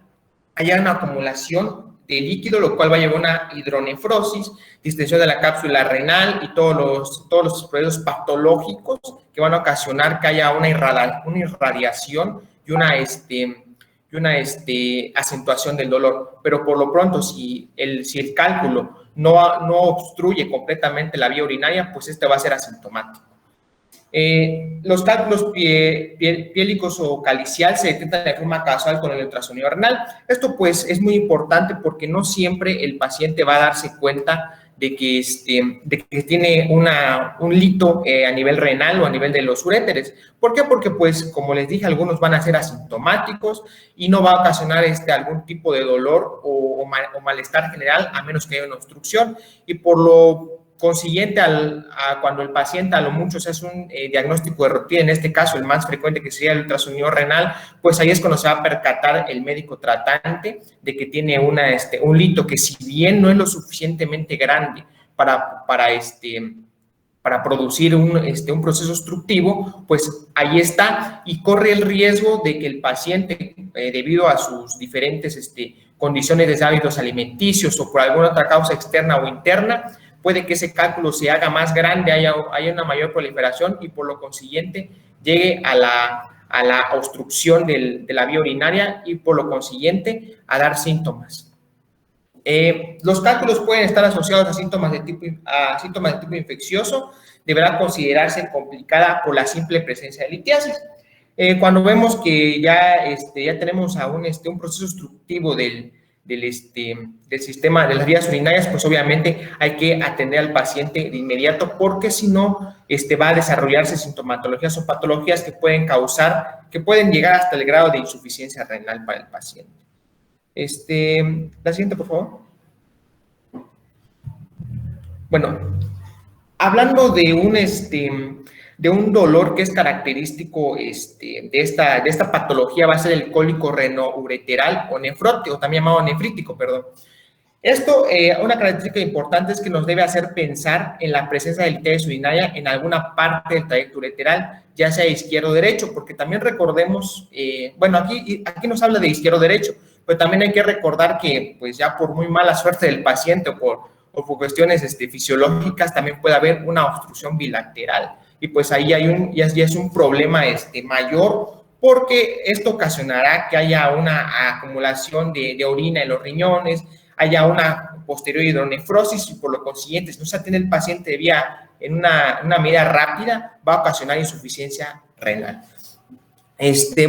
haya una acumulación de líquido, lo cual va a llevar a una hidronefrosis, distensión de la cápsula renal y todos los procesos patológicos que van a ocasionar que haya una irradiación y una acentuación del dolor. Pero por lo pronto, si el cálculo no obstruye completamente la vía urinaria, pues este va a ser asintomático. Los cálculos piélicos o calicial se detectan de forma casual con el ultrasonido renal. Esto pues es muy importante porque no siempre el paciente va a darse cuenta de que tiene un lito a nivel renal o a nivel de los uréteres. ¿Por qué? Porque pues como les dije, algunos van a ser asintomáticos y no va a ocasionar algún tipo de dolor o malestar general a menos que haya una obstrucción, y por lo consiguiente, cuando el paciente a lo mucho se hace un diagnóstico de rutina, en este caso el más frecuente que sería el ultrasonido renal, pues ahí es cuando se va a percatar el médico tratante de que tiene un lito que, si bien no es lo suficientemente grande para producir un proceso obstructivo, pues ahí está, y corre el riesgo de que el paciente, debido a sus diferentes condiciones de hábitos alimenticios o por alguna otra causa externa o interna, puede que ese cálculo se haga más grande, haya una mayor proliferación y por lo consiguiente llegue a la obstrucción de la vía urinaria y por lo consiguiente a dar síntomas. Los cálculos pueden estar asociados a síntomas de tipo infeccioso. Deberá considerarse complicada por la simple presencia de litiasis. Cuando vemos que ya tenemos un proceso obstructivo del sistema de las vías urinarias, pues obviamente hay que atender al paciente de inmediato, porque si no, va a desarrollarse sintomatologías o patologías que pueden llegar hasta el grado de insuficiencia renal para el paciente. La siguiente, por favor. Bueno, hablando de un dolor que es característico de esta patología, va a ser el cólico renoureteral o nefrótico, también llamado nefrítico, perdón. Esto, una característica importante es que nos debe hacer pensar en la presencia del litiasis urinaria en alguna parte del trayecto ureteral, ya sea izquierdo o derecho, porque también recordemos, bueno, aquí nos habla de izquierdo o derecho, pero también hay que recordar que, pues ya por muy mala suerte del paciente o por cuestiones fisiológicas, también puede haber una obstrucción bilateral, y pues ahí ya es un problema mayor, porque esto ocasionará que haya una acumulación de orina en los riñones, haya una posterior hidronefrosis y por lo consiguiente, si no se atiende el paciente en una medida rápida, va a ocasionar insuficiencia renal.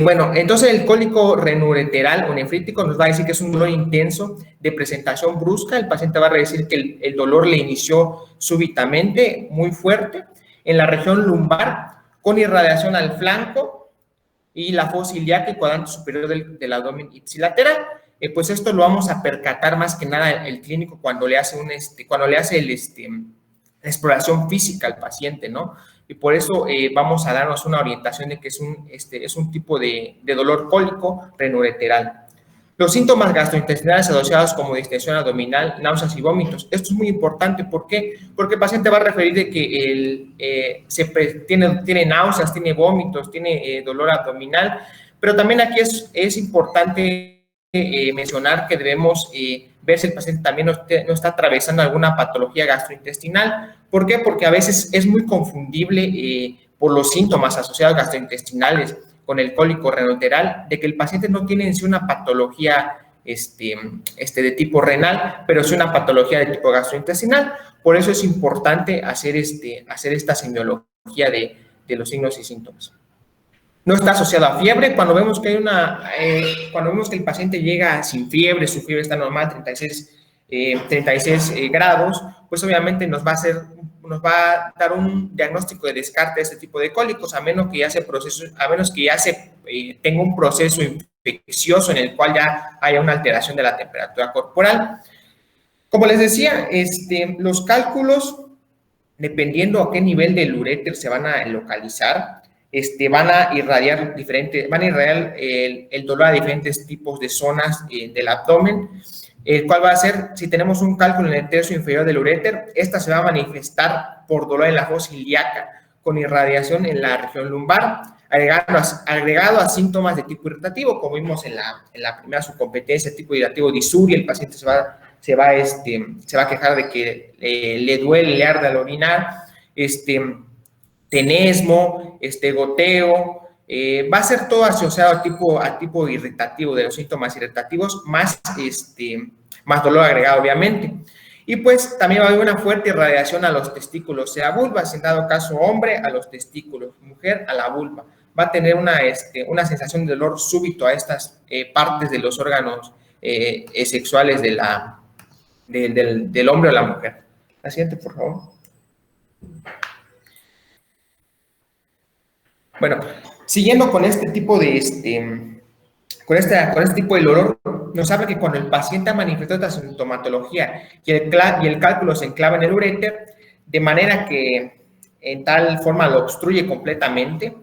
Bueno, entonces el cólico renoureteral o nefrítico nos va a decir que es un dolor intenso de presentación brusca. El paciente va a decir que el dolor le inició súbitamente, muy fuerte, en la región lumbar, con irradiación al flanco y la fosa ilíaca y cuadrante superior del abdomen ipsilateral. Pues esto lo vamos a percatar más que nada el clínico cuando le hace la exploración física al paciente, ¿no? Y por eso vamos a darnos una orientación de que es un tipo de dolor cólico renoureteral. Los síntomas gastrointestinales asociados como distensión abdominal, náuseas y vómitos. Esto es muy importante. ¿Por qué? Porque el paciente va a referir de que tiene náuseas, tiene vómitos, tiene dolor abdominal, pero también aquí es importante mencionar que debemos ver si el paciente también no está atravesando alguna patología gastrointestinal. ¿Por qué? Porque a veces es muy confundible por los síntomas asociados gastrointestinales con el cólico renoureteral, de que el paciente no tiene en sí una patología de tipo renal, pero es una patología de tipo gastrointestinal. Por eso es importante hacer esta semiología de los signos y síntomas. No está asociado a fiebre. Cuando vemos que el paciente llega sin fiebre, su fiebre está normal, 36 grados, pues obviamente nos va a dar un diagnóstico de descarte de este tipo de cólicos, a menos que ya tenga un proceso infeccioso en el cual ya haya una alteración de la temperatura corporal. Como les decía, los cálculos, dependiendo a qué nivel del uréter se van a localizar, van a irradiar el dolor a diferentes tipos de zonas del abdomen, el cual va a ser, si tenemos un cálculo en el tercio inferior del uréter, esta se va a manifestar por dolor en la fosa ilíaca, con irradiación en la región lumbar, agregado a síntomas de tipo irritativo, como vimos en la primera subcompetencia, tipo irritativo disuria. El paciente se va a quejar de que le duele, le arde al orinar, tenesmo, goteo, va a ser todo asociado a tipo irritativo, de los síntomas irritativos, más dolor agregado, obviamente. Y pues también va a haber una fuerte irradiación a los testículos, sea vulva, si en dado caso hombre, a los testículos, mujer, a la vulva. Va a tener una sensación de dolor súbito a estas partes de los órganos sexuales del hombre o la mujer. La siguiente, por favor. Bueno, siguiendo con este tipo de tipo de dolor, nos habla que cuando el paciente ha manifestado esta sintomatología y el cálculo se enclava en el uréter, de manera que en tal forma lo obstruye completamente,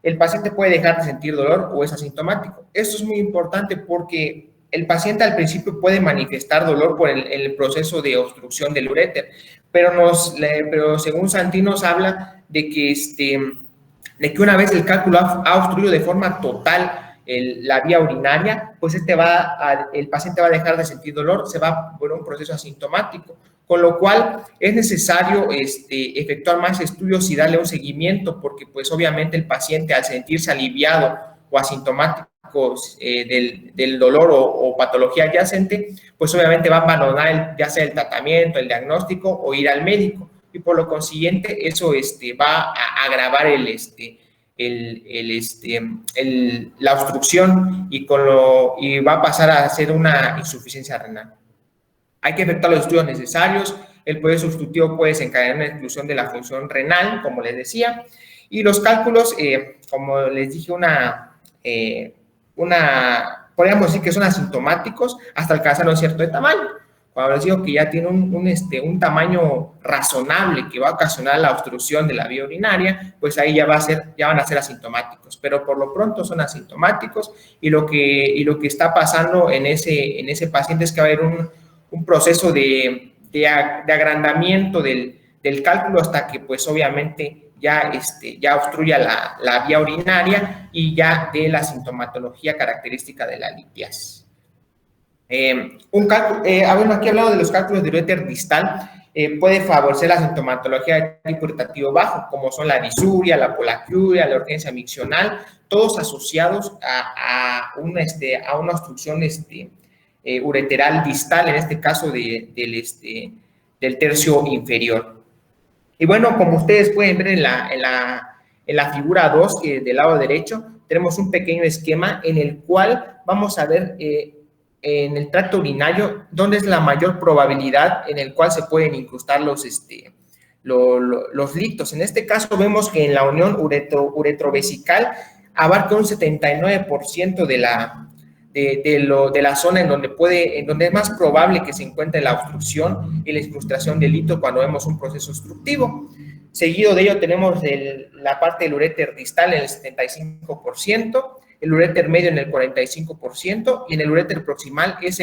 el paciente puede dejar de sentir dolor o es asintomático. Esto es muy importante porque el paciente al principio puede manifestar dolor por el proceso de obstrucción del uréter, pero según Santín nos habla de que una vez el cálculo ha obstruido de forma total la vía urinaria, pues el paciente va a dejar de sentir dolor, se va por un proceso asintomático, con lo cual es necesario efectuar más estudios y darle un seguimiento, porque pues obviamente el paciente al sentirse aliviado o asintomático del dolor o patología adyacente, pues obviamente va a abandonar ya sea el tratamiento, el diagnóstico o ir al médico, y por lo consiguiente eso va a agravar la obstrucción y va a pasar a ser una insuficiencia renal. Hay que efectuar los estudios necesarios. El poder sustitutivo puede desencadenar una exclusión de la función renal, como les decía, y los cálculos, como les dije, podríamos decir que son asintomáticos hasta alcanzar un cierto de tamaño. Cuando les digo que ya tiene un tamaño razonable que va a ocasionar la obstrucción de la vía urinaria, pues ahí ya van a ser asintomáticos, pero por lo pronto son asintomáticos y lo que está pasando en ese paciente es que va a haber un proceso de agrandamiento del cálculo hasta que pues obviamente ya obstruya la vía urinaria y ya dé la sintomatología característica de la litiasis. Aquí hablando de los cálculos del uréter distal, puede favorecer la sintomatología de tipo irritativo bajo, como son la disuria, la polaquiuria, la urgencia miccional, todos asociados a una obstrucción ureteral distal, en este caso del tercio inferior. Y bueno, como ustedes pueden ver en la figura 2 del lado derecho, tenemos un pequeño esquema en el cual vamos a ver en el tracto urinario dónde es la mayor probabilidad en el cual se pueden incrustar los lictos. En este caso vemos que en la unión uretrovesical abarca un 79% de la zona en donde es más probable que se encuentre la obstrucción y la incrustación del lito cuando vemos un proceso obstructivo. Seguido de ello tenemos la parte del uréter distal en el 75%, el uréter medio en el 45% y en el uréter proximal es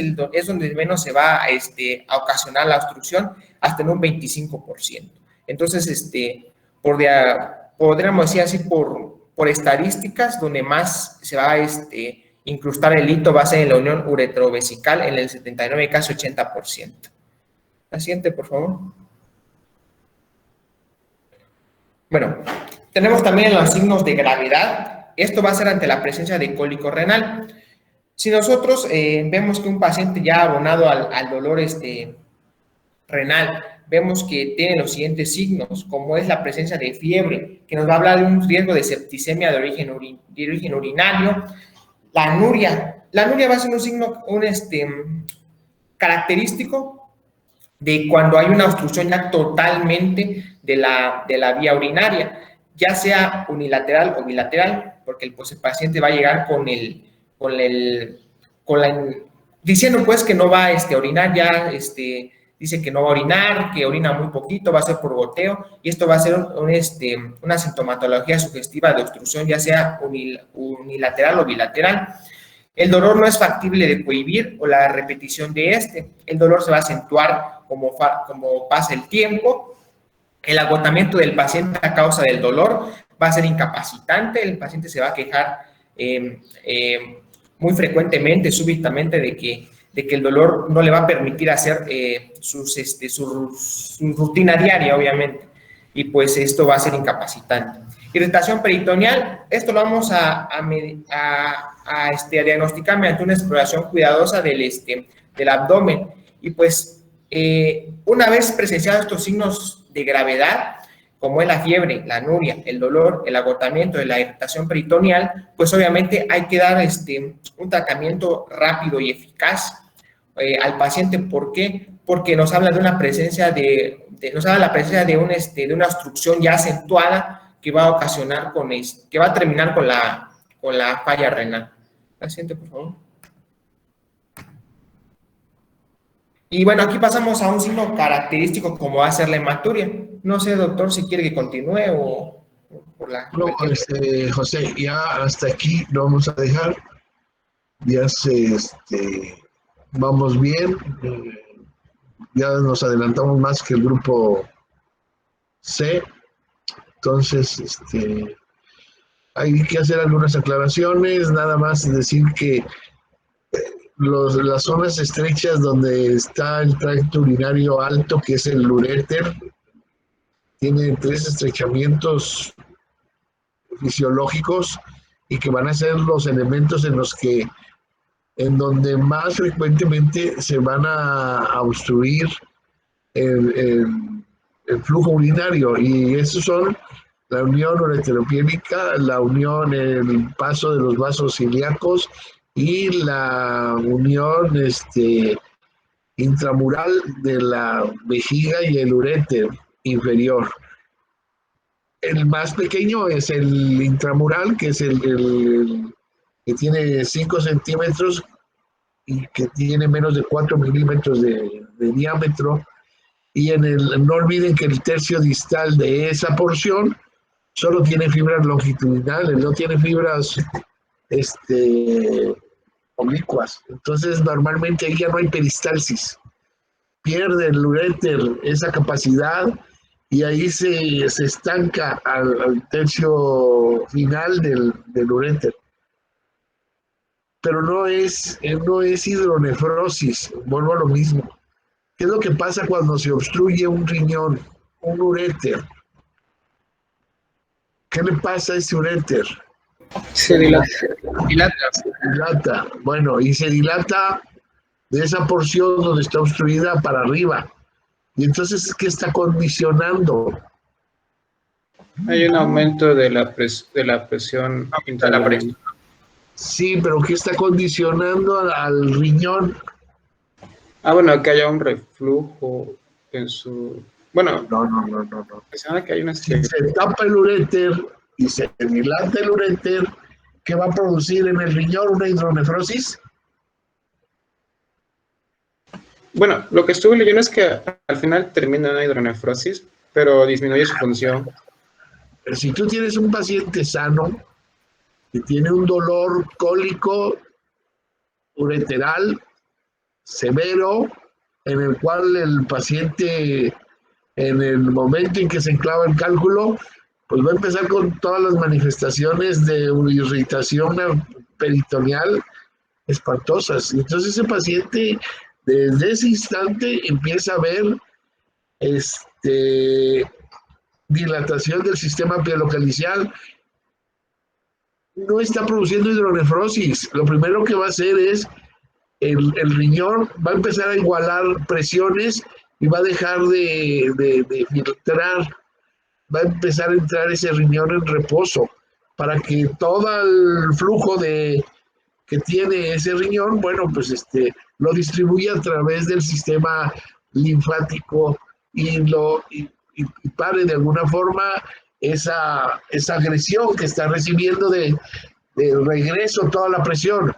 donde menos se va a ocasionar la obstrucción, hasta en un 25%. Entonces, podríamos decir así por estadísticas, donde más se va a incrustar el lito va a ser en la unión uretrovesical en el 79, casi 80%. La siguiente, por favor. Bueno, tenemos también los signos de gravedad. Esto va a ser ante la presencia de cólico renal. Si nosotros vemos que un paciente ya abonado al dolor renal, vemos que tiene los siguientes signos, como es la presencia de fiebre, que nos va a hablar de un riesgo de septicemia de origen urinario. La anuria va a ser un signo característico de cuando hay una obstrucción ya totalmente de la vía urinaria, ya sea unilateral o bilateral, porque el paciente va a llegar diciendo pues que no va a orinar, ya dice que no va a orinar, que orina muy poquito, va a ser por goteo, y esto va a ser una sintomatología sugestiva de obstrucción, ya sea unilateral o bilateral. El dolor no es factible de cohibir o la repetición de el dolor se va a acentuar como pasa el tiempo. El agotamiento del paciente a causa del dolor va a ser incapacitante, el paciente se va a quejar muy frecuentemente, súbitamente, de que el dolor no le va a permitir hacer su rutina diaria, obviamente, y pues esto va a ser incapacitante. Irritación peritoneal, esto lo vamos a diagnosticar mediante una exploración cuidadosa del abdomen, y pues una vez presenciados estos signos de gravedad, como es la fiebre, la anuria, el dolor, el agotamiento de la irritación peritoneal, pues obviamente hay que dar un tratamiento rápido y eficaz al paciente. ¿Por qué? Porque nos habla de una presencia de una obstrucción ya acentuada que va a ocasionar que va a terminar con la falla renal. La siguiente, por favor. Y bueno, aquí pasamos a un signo característico como va a ser la hematuria. No sé, doctor, si quiere que continúe o por la... No, José, ya hasta aquí lo vamos a dejar. Ya vamos bien. Ya nos adelantamos más que el grupo C. Entonces, hay que hacer algunas aclaraciones. Nada más decir que las zonas estrechas donde está el tracto urinario alto, que es el uréter, tiene 3 estrechamientos fisiológicos y que van a ser los elementos en donde más frecuentemente se van a obstruir el flujo urinario, y esos son la unión ureteropiénica, la unión, el paso de los vasos ilíacos y la unión intramural de la vejiga y el uréter inferior. El más pequeño es el intramural, que es el que tiene 5 centímetros y que tiene menos de 4 milímetros de diámetro. Y no olviden que el tercio distal de esa porción solo tiene fibras longitudinales, no tiene fibras oblicuas. Entonces, normalmente ahí ya no hay peristalsis. Pierde el uréter esa capacidad y ahí se estanca al tercio final del uréter. Pero no es hidronefrosis, vuelvo a lo mismo. ¿Qué es lo que pasa cuando se obstruye un riñón, un uréter? ¿Qué le pasa a ese uréter? Se dilata. Dilata. Dilata. Bueno, y se dilata de esa porción donde está obstruida para arriba. Y entonces, ¿qué está condicionando? Hay un aumento de la presión Aumenta la presión. Sí, pero ¿qué está condicionando al riñón? Bueno, que haya un reflujo en su... Bueno, No. menciona que hay una... Si se tapa el uréter y se dilata el uréter, ¿qué va a producir en el riñón? ¿Una hidronefrosis? Bueno, lo que estuve leyendo es que al final termina en una hidronefrosis, pero disminuye su función. Pero si tú tienes un paciente sano que tiene un dolor cólico ureteral severo, en el cual el paciente, en el momento en que se enclava el cálculo, pues va a empezar con todas las manifestaciones de una irritación peritoneal espantosas. Y entonces ese paciente, desde ese instante, empieza a ver dilatación del sistema pielocalicial. No está produciendo hidronefrosis. Lo primero que va a hacer es el riñón va a empezar a igualar presiones y va a dejar de filtrar, va a empezar a entrar ese riñón en reposo para que todo el flujo que tiene ese riñón, bueno, pues lo distribuye a través del sistema linfático y pare de alguna forma esa agresión que está recibiendo de regreso toda la presión,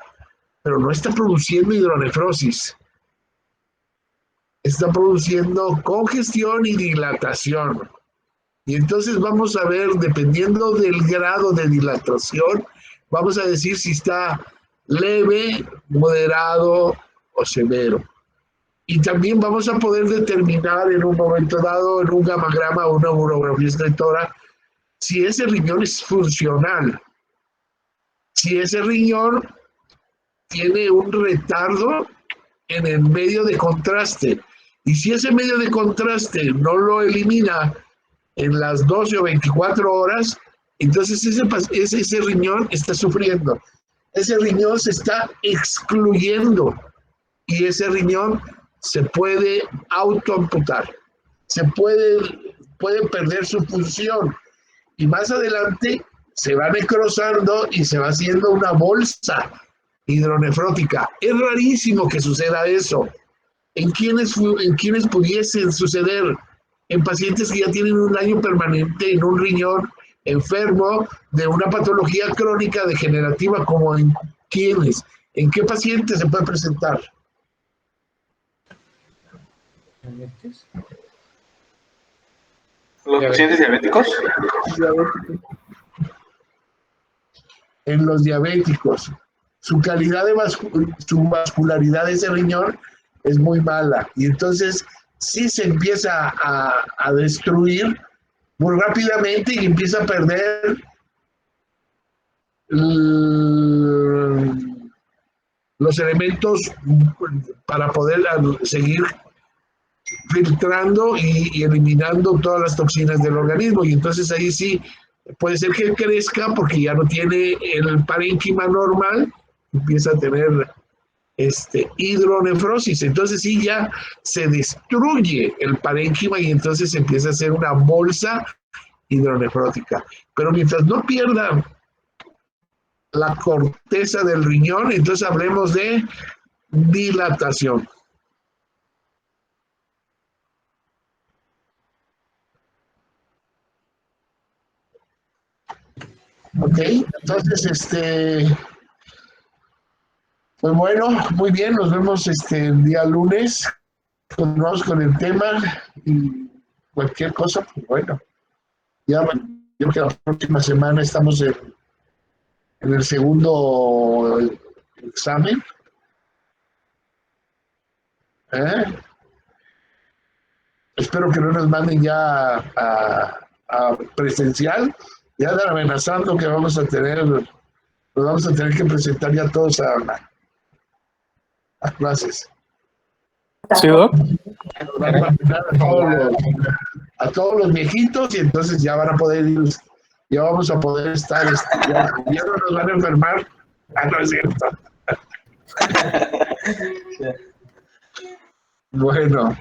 pero no está produciendo hidronefrosis, está produciendo congestión y dilatación. Y entonces vamos a ver, dependiendo del grado de dilatación, vamos a decir si está leve, moderado o severo. Y también vamos a poder determinar en un momento dado, en un gamagrama o una urografía escritora, si ese riñón es funcional, si ese riñón tiene un retardo en el medio de contraste. Y si ese medio de contraste no lo elimina en las 12 o 24 horas, entonces ese riñón está sufriendo. Ese riñón se está excluyendo y ese riñón se puede autoamputar. Puede perder su función y más adelante se va necrosando y se va haciendo una bolsa hidronefrótica. Es rarísimo que suceda eso. ¿En quiénes pudiesen suceder? En pacientes que ya tienen un daño permanente en un riñón enfermo de una patología crónica degenerativa, como en quiénes, en qué pacientes se puede presentar. ¿Los pacientes diabéticos? En los diabéticos. Su calidad su vascularidad de ese riñón es muy mala. Y entonces sí se empieza a destruir muy rápidamente y empieza a perder los elementos para poder seguir filtrando y eliminando todas las toxinas del organismo. Y entonces ahí sí puede ser que crezca porque ya no tiene el parénquima normal, empieza a tener hidronefrosis. Entonces sí ya se destruye el parénquima y entonces empieza a hacer una bolsa hidronefrótica. Pero mientras no pierda la corteza del riñón, entonces hablemos de dilatación. Ok, entonces Pues bueno, muy bien, nos vemos el día lunes. Continuamos con el tema y cualquier cosa, pues bueno, ya yo creo que la próxima semana estamos en el segundo examen. Espero que no nos manden ya a presencial, ya andan amenazando que nos vamos a tener que presentar ya todos a clases. Sí, Doc. Nos van a mandar a todos los viejitos y entonces ya van a poder ir, ya vamos a poder estar, ya no nos van a enfermar. Ah, no es cierto. Bueno.